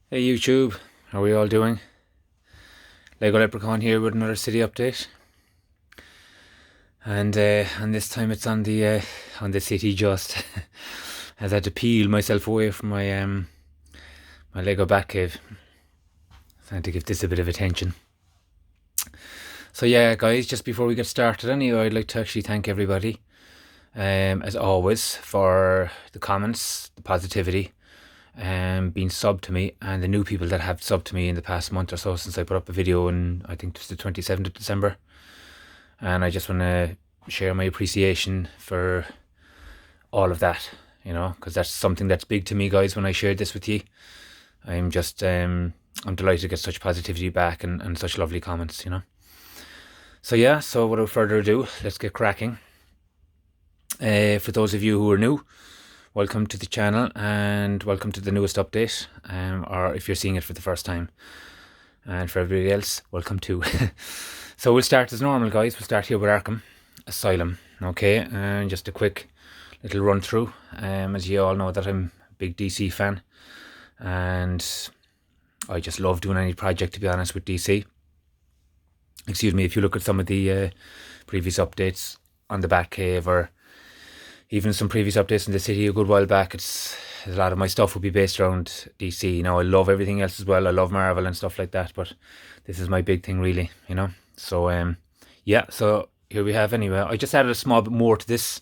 Hey YouTube, how are we all doing? Lego Leprechaun here with another city update, and this time it's on the city just. As I had to peel myself away from my Lego Batcave. I had to give this a bit of attention. So yeah, guys, just before we get started, anyway, I'd like to actually thank everybody, as always, for the comments, the positivity, being subbed to me, and the new people that have subbed to me in the past month or so since I put up a video in, I think it's the 27th of December. And I just want to share my appreciation for all of that, because that's something that's big to me, guys. When I shared this with you, I'm just I'm delighted to get such positivity back and such lovely comments. So yeah, so without further ado, let's get cracking. For those of you who are new, welcome to the channel and welcome to the newest update, or if you're seeing it for the first time. And for everybody else, welcome too. So we'll start as normal, guys. We'll start here with Arkham Asylum, okay? And just a quick little run through. As you all know, that I'm a big DC fan, and I just love doing any project, to be honest, with DC. Excuse me, if you look at some of the previous updates on the Batcave, or even some previous updates in the city a good while back, a lot of my stuff will be based around DC. I love everything else as well. I love Marvel and stuff like that, but this is my big thing, really. So yeah. So here we have. Anyway, I just added a small bit more to this.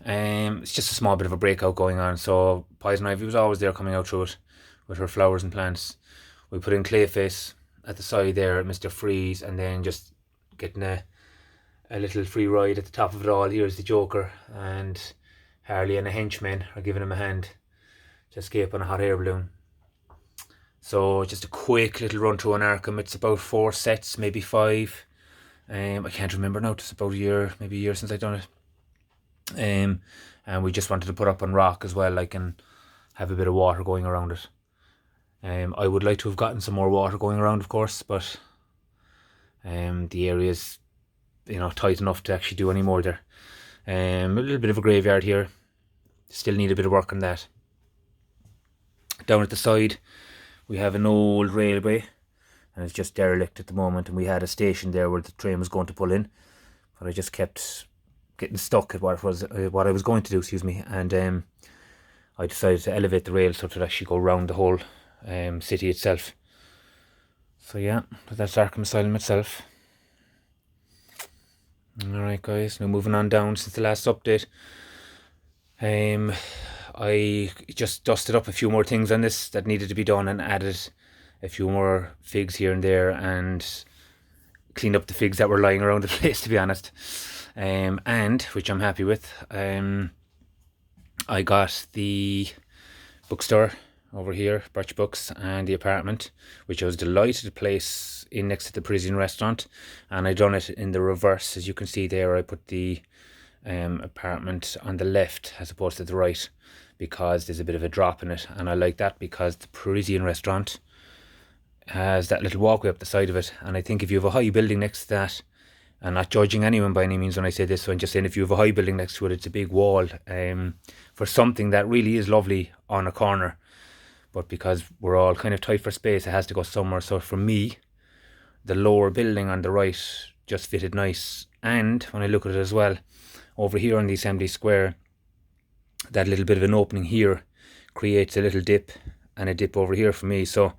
It's just a small bit of a breakout going on. So Poison Ivy was always there, coming out through it with her flowers and plants. We put in Clayface at the side there, Mr. Freeze, and then just getting a little free ride at the top of it all. Here's the Joker, and Harley and a henchman are giving him a hand to escape on a hot air balloon. So just a quick little run through on Arkham. It's about 4 sets, maybe 5. I can't remember now. It's about maybe a year since I've done it. And we just wanted to put up on rock as well, and have a bit of water going around it. I would like to have gotten some more water going around, of course, but the area's tight enough to actually do any more there. A little bit of a graveyard here. Still need a bit of work on that. Down at the side, we have an old railway, and it's just derelict at the moment. And we had a station there where the train was going to pull in, but I just kept getting stuck at what I was going to do. Excuse me. And I decided to elevate the rail so to actually go around the whole city itself. So yeah, that's Arkham Asylum itself. Alright, guys, now moving on down since the last update. I just dusted up a few more things on this that needed to be done, and added a few more figs here and there, and cleaned up the figs that were lying around the place, to be honest. And which I'm happy with. I got the bookstore over here, Birch Books, and the apartment, which I was delighted to place in next to the Parisian restaurant. And I done it in the reverse. As you can see there, I put the apartment on the left as opposed to the right, because there's a bit of a drop in it, and I like that because the Parisian restaurant has that little walkway up the side of it. And I think if you have a high building next to that, I'm not judging anyone by any means when I say this, so I'm just saying if you have a high building next to it, it's a big wall for something that really is lovely on a corner. But because we're all kind of tight for space, it has to go somewhere. So for me, the lower building on the right just fitted nice. And when I look at it as well, over here on the Assembly Square, that little bit of an opening here creates a little dip, and a dip over here for me. So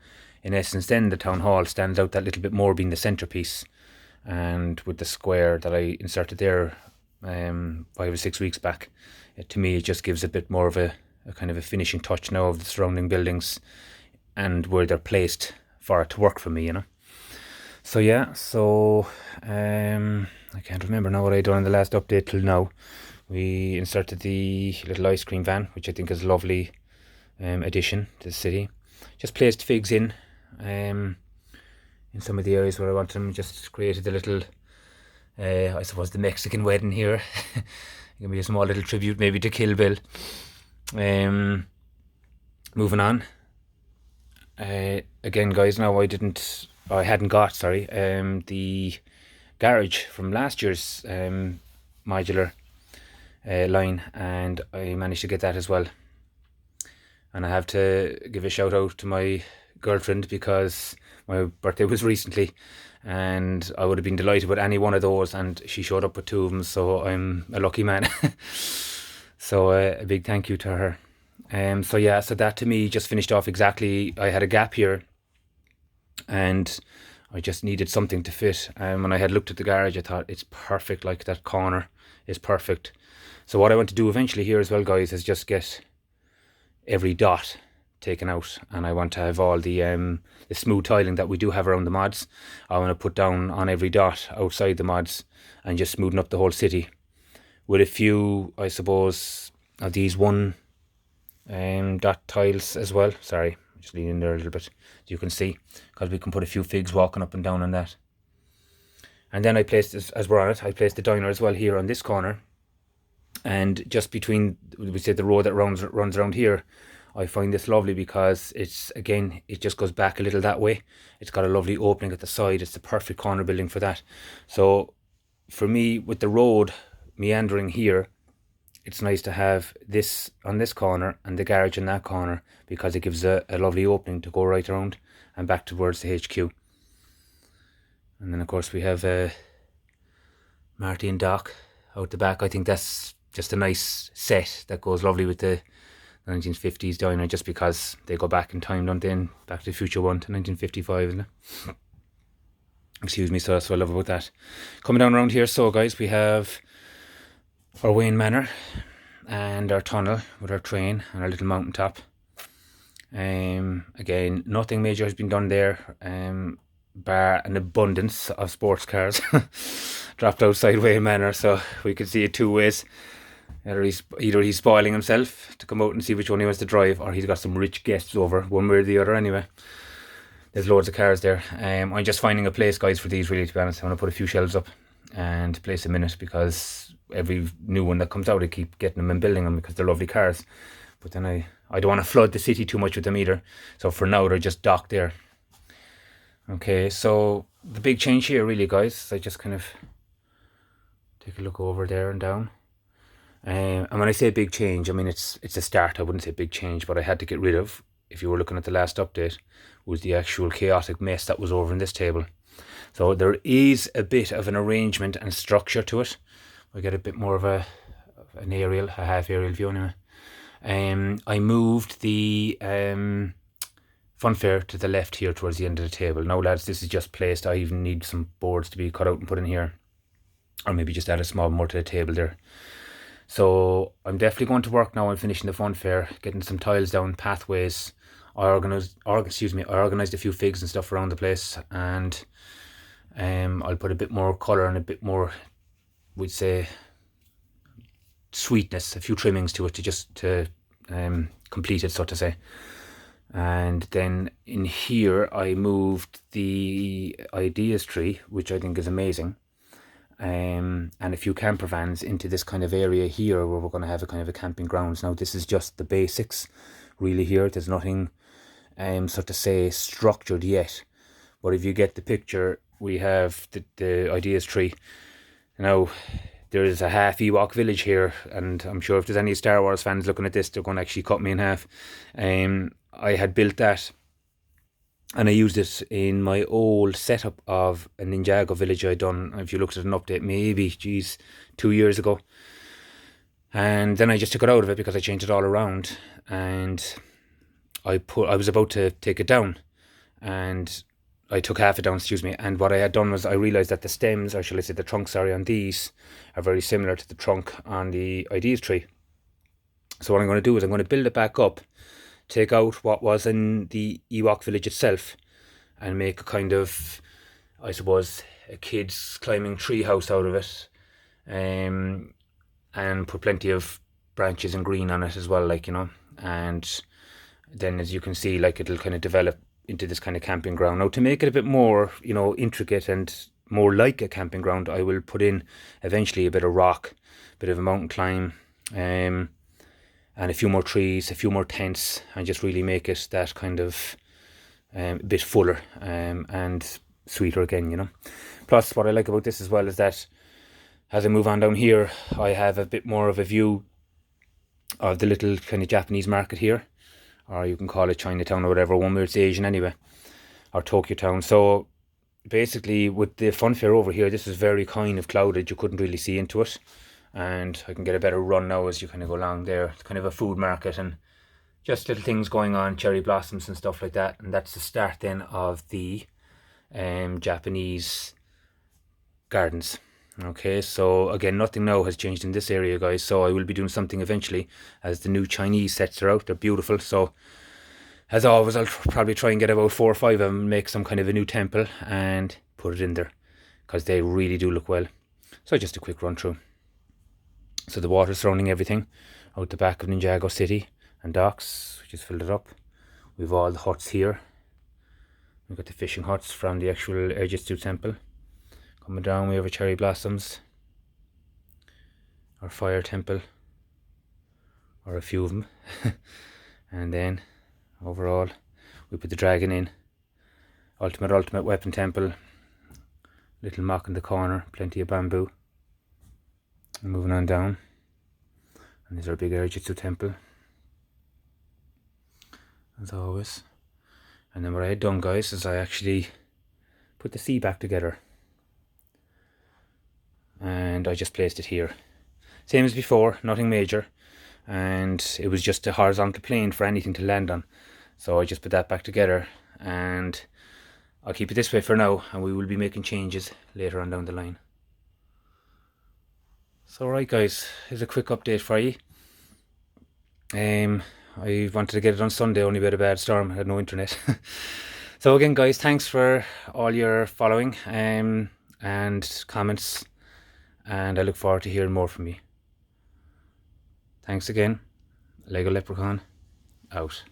in essence then the town hall stands out that little bit more, being the centerpiece. And with the square that I inserted there 5 or 6 weeks back, to me it just gives a bit more of a kind of a finishing touch now of the surrounding buildings and where they're placed for it to work for me, So yeah, so I can't remember now what I done in the last update till now. We inserted the little ice cream van, which I think is a lovely addition to the city. Just placed figs in some of the areas where I want them. Just created a little, I suppose, the Mexican wedding here. It can be a small little tribute maybe to Kill Bill. Moving on. Again, guys, now I hadn't got the garage from last year's modular line, and I managed to get that as well. And I have to give a shout out to my girlfriend because my birthday was recently, and I would have been delighted with any one of those, and she showed up with two of them, so I'm a lucky man. So a big thank you to her. So yeah, so that to me just finished off exactly. I had a gap here, and I just needed something to fit. And when I had looked at the garage, I thought it's perfect. Like, that corner is perfect. So what I want to do eventually here as well, guys, is just get every dot taken out, and I want to have all the smooth tiling that we do have around the mods. I want to put down on every dot outside the mods and just smoothen up the whole city with a few, I suppose, of these one dot tiles as well. Sorry, I'm just leaning there a little bit, as you can see, because we can put a few figs walking up and down on that. And then I placed this, as we're on it, I placed the diner as well here on this corner, and just between, we say, the road that runs around here, I find this lovely because it's, again, it just goes back a little that way. It's got a lovely opening at the side. It's the perfect corner building for that. So for me, with the road meandering here, it's nice to have this on this corner and the garage in that corner, because it gives a lovely opening to go right around and back towards the HQ. And then of course we have Marty and Doc out the back. I think that's just a nice set that goes lovely with the 1950s diner, just because they go back in time, don't they? And Back to the Future 1 to 1955, isn't it? Excuse me, so that's what I love about that. Coming down around here, so guys, we have our Wayne Manor and our tunnel with our train and our little mountaintop. Again, nothing major has been done there, bar an abundance of sports cars dropped outside Wayne Manor, so we could see it two ways. Either he's spoiling himself to come out and see which one he wants to drive, or he's got some rich guests over, one way or the other. Anyway, there's loads of cars there. I'm just finding a place, guys, for these, really, to be honest. I want to put a few shelves up and place them in it, because every new one that comes out, I keep getting them and building them, because they're lovely cars. But then I don't want to flood the city too much with them either. So for now, they're just docked there. Okay, so the big change here, really, guys, I just kind of take a look over there and down. And when I say big change, I mean it's a start. I wouldn't say big change, but I had to get rid of, if you were looking at the last update, was the actual chaotic mess that was over in this table. So there is a bit of an arrangement and structure to it. I get a bit more of an aerial, a half aerial view anyway. I moved the funfair to the left here towards the end of the table. Now, lads, this is just placed. I even need some boards to be cut out and put in here, or maybe just add a small more to the table there. So I'm definitely going to work now on finishing the funfair, getting some tiles down, pathways. I organised a few figs and stuff around the place, and I'll put a bit more colour and a bit more, we'd say, sweetness, a few trimmings to it to complete it, so to say. And then in here I moved the ideas tree, which I think is amazing, and a few camper vans into this kind of area here, where we're going to have a kind of a camping grounds. Now, this is just the basics really here. There's nothing so to say structured yet, but if you get the picture, we have the ideas tree. Now, there is a half Ewok village here, and I'm sure if there's any Star Wars fans looking at this, they're going to actually cut me in half. I had built that, and I used it in my old setup of a Ninjago village I'd done. If you looked at an update, maybe, 2 years ago. And then I just took it out of it because I changed it all around, and I was about to take it down, and I took half it down, and what I had done was I realised that the stems, or shall I say the trunks, on these are very similar to the trunk on the ideas tree. So what I'm going to do is I'm going to build it back up, take out what was in the Ewok village itself, and make a kind of, I suppose, a kid's climbing tree house out of it, and put plenty of branches and green on it as well, like, you know. And then, as you can see, like, it'll kind of develop into this kind of camping ground. Now, to make it a bit more, you know, intricate and more like a camping ground, I will put in eventually a bit of rock, a bit of a mountain climb, and a few more trees, a few more tents, and just really make it that kind of a bit fuller and sweeter again, you know. Plus, what I like about this as well is that as I move on down here, I have a bit more of a view of the little kind of Japanese market here. or you can call it Chinatown or whatever, one where it's Asian anyway, or Tokyo Town. So basically with the fun fair over here, this is very kind of clouded, you couldn't really see into it, and I can get a better run now as you kind of go along there. It's kind of a food market and just little things going on, cherry blossoms and stuff like that. And that's the start then of the Japanese gardens. Okay, so again, nothing now has changed in this area, guys, so I will be doing something eventually as the new Chinese sets are out. They're beautiful, so as always I'll probably try and get about 4 or 5 of them, make some kind of a new temple and put it in there, because they really do look well. So just a quick run through. So the water surrounding everything out the back of Ninjago City and docks, we just filled it up. We've all the huts here. We've got the fishing huts from the actual Ejitsu temple. Coming down, we have our cherry blossoms, our fire temple, or a few of them. And then overall we put the dragon in, ultimate weapon temple, little mock in the corner, plenty of bamboo. And moving on down, and there's our big Ejitsu temple as always. And then what I had done, guys, is I actually put the sea back together, and I just placed it here, same as before, nothing major, and it was just a horizontal plane for anything to land on. So I just put that back together, and I'll keep it this way for now, and we will be making changes later on down the line. So right, guys, here's a quick update for you. I wanted to get it on Sunday, only we had a bad storm, I had no internet. So again, guys, thanks for all your following and comments, and I look forward to hearing more from you. Thanks again. Lego Leprechaun out.